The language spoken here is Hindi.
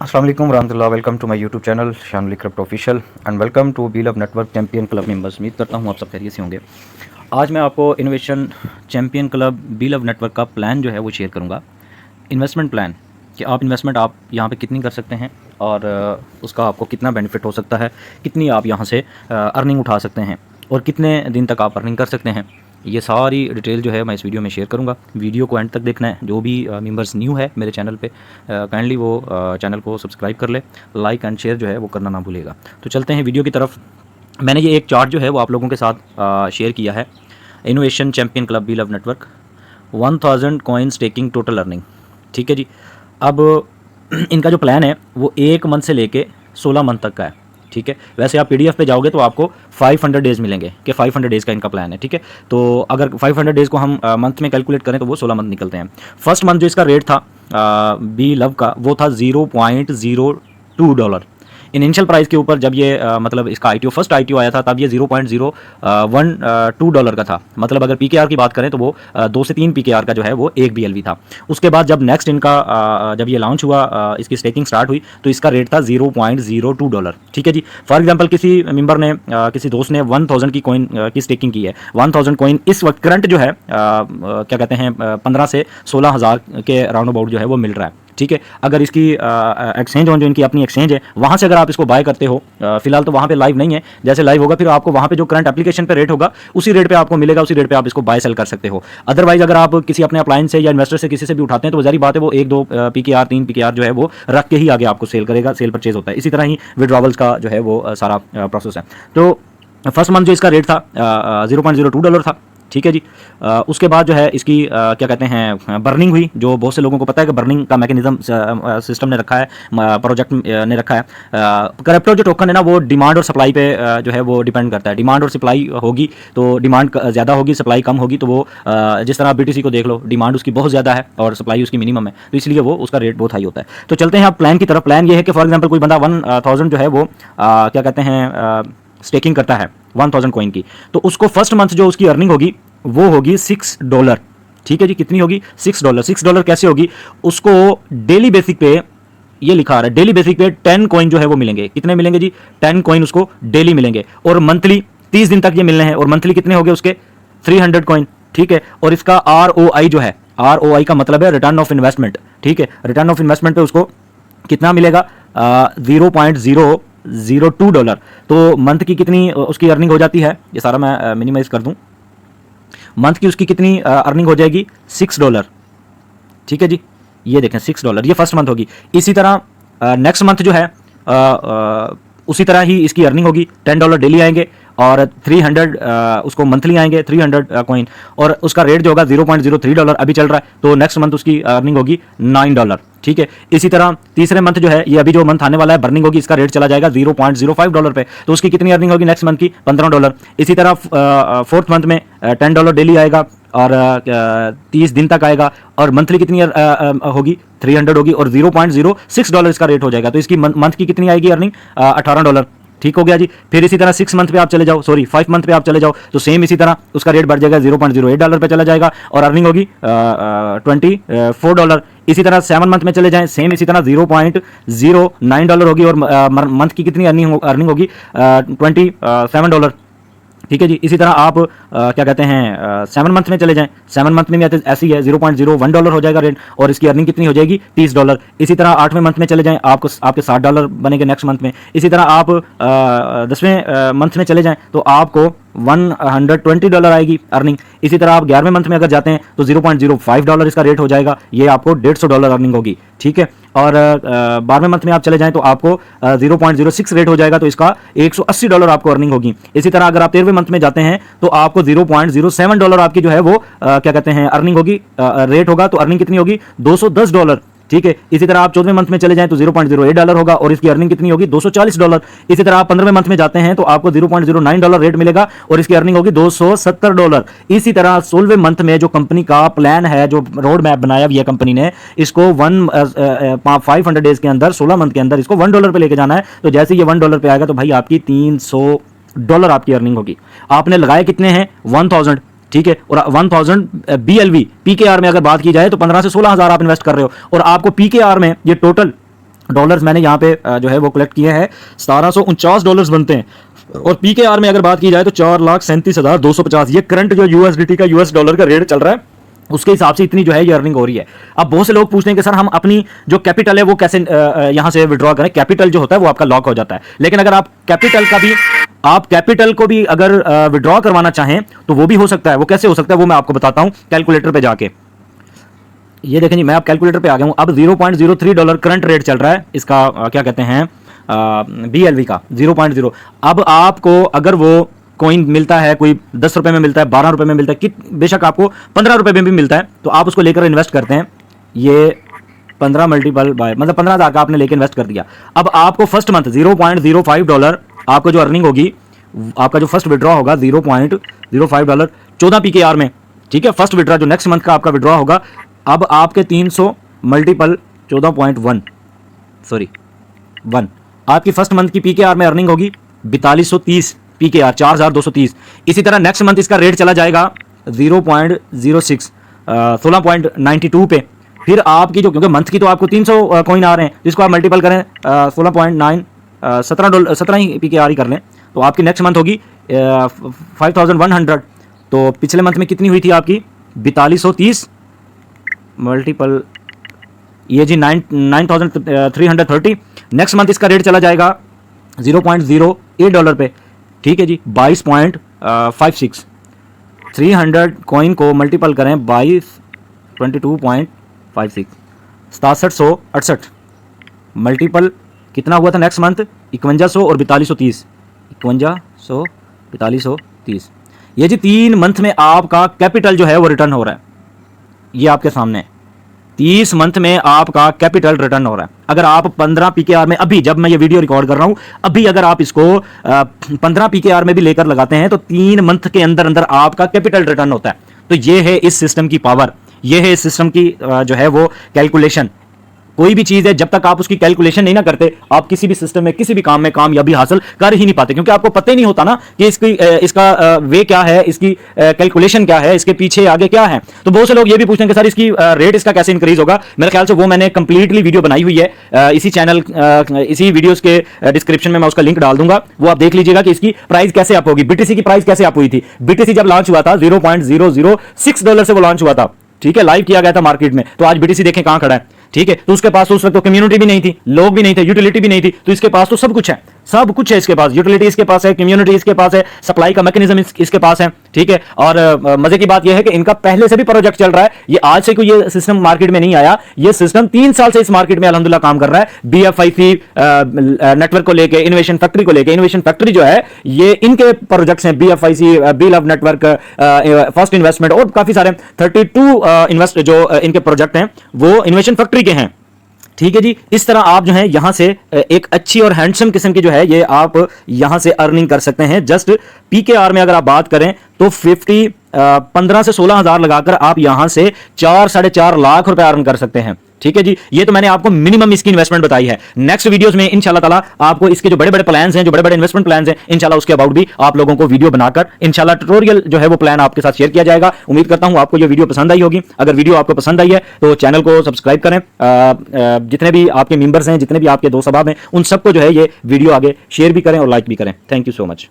अस्सलाम वालेकुम रहमतुल्लाह। Welcome to my YouTube channel Shanuli crypto official and welcome to beal of network champion club members. उम्मीद करता हूँ आप सब खैरियत से होंगे। आज मैं आपको innovation champion club bill of network का प्लान जो है वो शेयर करूँगा। इन्वेस्टमेंट प्लान कि आप इन्वेस्टमेंट आप यहाँ पे कितनी कर सकते हैं और उसका आपको कितना बेनिफिट हो सकता है, कितनी आप यहाँ से अर्निंग उठा सकते हैं और कितने दिन तक आप अर्निंग कर सकते हैं। ये सारी डिटेल जो है मैं इस वीडियो में शेयर करूंगा। वीडियो को एंड तक देखना है। जो भी मेंबर्स न्यू है मेरे चैनल पे काइंडली वो चैनल को सब्सक्राइब कर ले, लाइक एंड शेयर जो है वो करना ना भूलेगा। तो चलते हैं वीडियो की तरफ। मैंने ये एक चार्ट जो है वो आप लोगों के साथ शेयर किया है। Innovation champion club bill of network 1000 coin staking total earning. ठीक है जी। अब इनका जो प्लान है वो 1 मंथ से लेके 16 मंथ तक का है। ठीक है। वैसे आप पीडीएफ पे जाओगे तो आपको 500 डेज़ मिलेंगे कि 500 डेज़ का इनका प्लान है। ठीक है। तो अगर 500 डेज़ को हम मंथ में कैलकुलेट करें तो वो 16 मंथ निकलते हैं। फर्स्ट मंथ जो इसका रेट था बी लव का वो था $0.02। इनिशियल प्राइस के ऊपर जब ये मतलब इसका आईटीओ फर्स्ट आईटीओ आया था तब ये $0.012 का था। मतलब अगर पीकेआर की बात करें तो वो 2 से 3 पीकेआर का जो है वो एक बीएलवी था। उसके बाद जब नेक्स्ट इनका जब ये लॉन्च हुआ, इसकी स्टेकिंग स्टार्ट हुई तो इसका रेट था $0.02। ठीक है जी। फॉर एग्जांपल किसी मेंबर ने किसी दोस्त ने 1000 की कॉइन की स्टेकिंग की है। 1000 कॉइन इस वक्त करंट जो है क्या कहते हैं 15 से 16,000 के राउंड अबाउट जो है वो मिल रहा है। ठीक है। अगर इसकी एक्सचेंज ऑन जो इनकी अपनी एक्सचेंज है वहाँ से अगर आप इसको बाय करते हो, फिलहाल तो वहाँ पे लाइव नहीं है, जैसे लाइव होगा फिर आपको वहाँ पे जो करंट एप्लीकेशन पे रेट होगा उसी रेट पे आपको मिलेगा, उसी रेट पे आप इसको बाय सेल कर सकते हो। अदरवाइज अगर आप किसी अपने अप्लायंस से या इन्वेस्टर से किसी से भी उठाते हैं तो जारी बात है वो 1-2 पीकेआर 3 पीकेआर जो है वो रख के ही आगे आपको सेल करेगा, सेल परचेज होता है। इसी तरह ही विड्रॉवल्स का जो है वो सारा प्रोसेस है। तो फर्स्ट मंथ जो इसका रेट था $0.02 था। ठीक है जी। उसके बाद जो है इसकी क्या कहते हैं बर्निंग हुई, जो बहुत से लोगों को पता है कि बर्निंग का मैकेनिज्म सिस्टम ने रखा है, प्रोजेक्ट ने रखा है। क्रिप्टो जो टोकन है ना वो डिमांड और सप्लाई पे जो है वो डिपेंड करता है। डिमांड और सप्लाई होगी तो डिमांड ज़्यादा होगी, सप्लाई कम होगी तो वो जिस तरह बीटीसी को देख लो, डिमांड उसकी बहुत ज़्यादा है और सप्लाई उसकी मिनिमम है, तो इसलिए वो उसका रेट बहुत हाई होता है। तो चलते हैं आप प्लान की तरफ। प्लान ये है कि फॉर एग्जाम्पल कोई बंदा 1000 जो है वो क्या कहते हैं स्टेकिंग करता है 1000 कॉइन की, तो उसको फर्स्ट मंथ जो उसकी अर्निंग होगी वो होगी $6। ठीक है जी। कितनी होगी? $6। $6 कैसे होगी? उसको डेली बेसिक पे ये लिखा आ रहा है, डेली बेसिक पे 10 कॉइन जो है वो मिलेंगे। कितने मिलेंगे जी? 10 कॉइन उसको डेली मिलेंगे और मंथली 30 दिन तक ये मिलने हैं। और मंथली कितने हो गए उसके? 300 कॉइन। ठीक है। और इसका ROI जो है, ROI का मतलब है रिटर्न ऑफ इन्वेस्टमेंट। ठीक है। रिटर्न ऑफ इन्वेस्टमेंट पे उसको कितना मिलेगा? $0.002। तो मंथ की कितनी उसकी अर्निंग हो जाती है? ये सारा मैं मिनिमाइज कर दूं। मंथ की उसकी कितनी अर्निंग हो जाएगी? $6। ठीक है जी। ये देखें $6, ये फर्स्ट मंथ होगी। इसी तरह नेक्स्ट मंथ जो है उसी तरह ही इसकी अर्निंग होगी। $10 डेली आएंगे और 300 उसको मंथली आएंगे 300 कॉइन, और उसका रेट जो होगा $0.03 अभी चल रहा है, तो नेक्स्ट मंथ उसकी अर्निंग होगी $9। ठीक है। इसी तरह तीसरे मंथ जो है, ये अभी जो मंथ आने वाला है, बर्निंग होगी, इसका रेट चला जाएगा $0.05 पे, तो उसकी कितनी अर्निंग होगी नेक्स्ट मंथ की? $15। इसी तरह फोर्थ मंथ में $10 डेली आएगा और 30 दिन तक आएगा और मंथली कितनी होगी? 300 होगी और $0.06 इसका रेट हो जाएगा, तो इसकी मंथ की कितनी आएगी अर्निंग? $18। ठीक हो गया जी। फिर इसी तरह 6 मंथ पे आप चले जाओ, 5 मंथ पे आप चले जाओ, तो सेम इसी तरह उसका रेट बढ़ जाएगा, $0.08 पे चला जाएगा और अर्निंग होगी $24। इसी तरह 7 मंथ में चले जाएं, सेम इसी तरह $0.09 होगी और मंथ की कितनी अर्निंग होगी? $27। ठीक है जी। इसी तरह आप क्या कहते हैं 7 मंथ में चले जाएं, 7 मंथ में भी ऐसी है, $0.01 हो जाएगा रेट और इसकी अर्निंग कितनी हो जाएगी? $30। इसी तरह 8वें मंथ में चले जाएं, आपको आपके $60 बनेंगे नेक्स्ट मंथ में। इसी तरह आप 10वें मंथ में चले जाएं तो आपको $120 आएगी अर्निंग। इसी तरह आप 11वें मंथ में अगर जाते हैं तो $0.05 इसका रेट हो जाएगा, ये आपको $150 अर्निंग होगी। ठीक है। और 12वें मंथ में आप चले जाएं तो आपको 0.06 रेट हो जाएगा, तो इसका $180 आपको अर्निंग होगी। इसी तरह अगर आप 13वें मंथ में जाते हैं तो आपको $0.07 आपकी जो है वो क्या कहते हैं अर्निंग होगी, रेट होगा, तो अर्निंग कितनी होगी? $210। ठीक है। इसी तरह आप 14वें मंथ में चले जाएं तो $0.08 होगा और इसकी अर्निंग कितनी होगी? $240। इसी तरह आप 15वें मंथ में जाते हैं तो आपको $0.09 रेट मिलेगा और इसकी अर्निंग होगी $270। इसी तरह 16वें मंथ में जो कंपनी का प्लान है, जो रोड मैप बनाया हुआ है कंपनी ने, इसको 500 डेज के अंदर, 16 मंथ के अंदर इसको $1 पे लेके जाना है। तो जैसे ये $1 पे आएगा तो भाई आपकी $300 आपकी अर्निंग होगी। आपने लगाए कितने हैं? 1000। ठीक है, और 1000 BLV पीकेआर में अगर बात की जाए तो 15 से 16 हज़ार आप इन्वेस्ट कर रहे हो, और आपको पीकेआर में ये टोटल डॉलर्स मैंने यहाँ पे जो है वो कलेक्ट किए हैं, $1749 बनते हैं। और पीकेआर में अगर बात की जाए तो 4,37,250, ये करंट जो यूएसडीटी का यूएस डॉलर का रेट चल रहा है उसके हिसाब से इतनी जो है ये अर्निंग हो रही है। अब बहुत से लोग पूछते हैं कि सर हम अपनी जो कैपिटल है वो कैसे यहां से विड्रॉ करें। कैपिटल जो होता है वो आपका लॉक हो जाता है, लेकिन अगर आप कैपिटल को भी अगर विड्रॉ करवाना चाहें तो वो भी हो सकता है। वो कैसे हो सकता है वो मैं आपको बताता हूं कैलकुलेटर पे जाके। ये देखें जी, मैं आप कैलकुलेटर पे आ गया हूं। अब $0.03 करंट रेट चल रहा है इसका, क्या कहते हैं, BLV का 0.0। अब आपको अगर वो कॉइन मिलता है, कोई 10 रुपए में मिलता है, 12 रुपए में मिलता है, कि बेशक आपको 15 रुपए में भी मिलता है, तो आप उसको लेकर इन्वेस्ट करते हैं। ये 15 मल्टीपल बाय मतलब 15,000 का आपने लेकर इन्वेस्ट कर दिया। अब आपको फर्स्ट मंथ $0.05 आपको जो अर्निंग होगी, आपका जो फर्स्ट विड्रॉ होगा $0.05 14 PKR में, ठीक है। फर्स्ट विड्रॉ जो नेक्स्ट मंथ का आपका विड्रॉ होगा, अब आपके 300 मल्टीपल 14.1 आपकी फर्स्ट मंथ की PKR में अर्निंग होगी 4230 PKR, 4230। इसी तरह नेक्स्ट मंथ इसका रेट चला जाएगा 0.06 16.92 पे। फिर आपकी जो, क्योंकि मंथ की तो आपको 300 कॉइन आ रहे हैं, जिसको आप मल्टीपल करें 16.9 17 ही PKR ही कर लें, तो आपकी नेक्स्ट मंथ होगी 5100। तो पिछले मंथ में कितनी हुई थी आपकी 4230 मल्टीपल, ये जी 9330। नेक्स्ट मंथ इसका रेट चला जाएगा $0.08 पे, ठीक है जी, 22.56। 300 कॉइन को मल्टीपल करें 22.56, 6768 मल्टीपल कितना हुआ था नेक्स्ट मंथ 5100 और 4230, 5100 4230। ये जी 3 मंथ में आपका कैपिटल जो है वो रिटर्न हो रहा है। ये आपके सामने है, 30 मंथ में आपका कैपिटल रिटर्न हो रहा है। अगर आप 15 PKR में, अभी जब मैं ये वीडियो रिकॉर्ड कर रहा हूं, अभी अगर आप इसको 15 PKR में भी लेकर लगाते हैं तो 3 मंथ के अंदर अंदर आपका कैपिटल रिटर्न होता है। तो ये है इस सिस्टम की पावर, ये है इस सिस्टम की जो है वो कैलकुलेशन। कोई भी चीज है, जब तक आप उसकी कैलकुलेशन नहीं ना करते, आप किसी भी सिस्टम में, किसी भी काम में कामयाबी हासिल कर ही नहीं पाते, क्योंकि आपको पता ही नहीं होता ना कि इसका वे क्या है, इसकी कैलकुलेशन क्या है, इसके पीछे आगे क्या है। तो बहुत से लोग ये भी पूछते हैं कि सर इसकी रेट इसका कैसे इंक्रीज होगा। मेरे ख्याल से वो मैंने कंप्लीटली वीडियो बनाई हुई है इसी चैनल, इसी वीडियोस के डिस्क्रिप्शन में मैं उसका लिंक डाल दूंगा, वो आप देख लीजिएगा कि इसकी प्राइस कैसे अप होगी। BTC की प्राइस कैसे अप हुई थी। BTC जब लॉन्च हुआ था $0.006 से वो लॉन्च हुआ था, ठीक है, लाइव किया गया था मार्केट में। तो आज BTC देखें कहां खड़ा है, ठीक है। तो उसके पास उस वक्त तो कम्युनिटी भी नहीं थी, लोग भी नहीं थे, यूटिलिटी भी नहीं थी, तो इसके पास तो सब कुछ है, सब कुछ है इसके पास। यूटिलिटी इसके पास है, कम्युनिटी इसके पास है, सप्लाई का मैकेनिज्म इसके पास है, ठीक है। और मजे की बात यह है कि इनका पहले से भी प्रोजेक्ट चल रहा है, ये आज से कोई ये सिस्टम मार्केट में नहीं आया, ये सिस्टम 3 साल से इस मार्केट में अल्हम्दुलिल्लाह काम कर रहा है। BFIC नेटवर्क को लेकर, इनोवेशन फैक्ट्री को लेकर, इनोवेशन फैक्ट्री जो है ये इनके प्रोजेक्ट्स हैं, BFIC, B love network, first investment और काफी सारे 32 इन्वेस्ट जो इनके प्रोजेक्ट हैं वो इनोवेशन फैक्ट्री के हैं, ठीक है जी। इस तरह आप जो है यहां से एक अच्छी और हैंडसम किस्म की जो है ये आप यहां से अर्निंग कर सकते हैं। जस्ट PKR में अगर आप बात करें तो 15 से 16 हजार लगाकर आप यहां से 4 साढ़े 4 लाख रुपए अर्न कर सकते हैं, ठीक है जी। ये तो मैंने आपको मिनिमम इसकी इन्वेस्टमेंट बताई है। नेक्स्ट वीडियोस में इंशाल्लाह ताला आपको इसके जो बड़े बड़े प्लान्स हैं, जो बड़े बड़े इन्वेस्टमेंट प्लान्स हैं, इंशाल्लाह उसके अबाउट भी आप लोगों को वीडियो बनाकर इंशाल्लाह ट्यूटोरियल जो है वो प्लान आपके साथ शेयर किया जाएगा। उम्मीद करता हूं आपको ये वीडियो पसंद आई होगी। अगर वीडियो आपको पसंद आई है तो चैनल को सब्सक्राइब करें, जितने भी आपके मेंबर्स हैं, जितने भी आपके दोस्त अहबाब हैं, उन सबको जो है ये वीडियो आगे शेयर भी करें और लाइक भी करें। Thank you so much.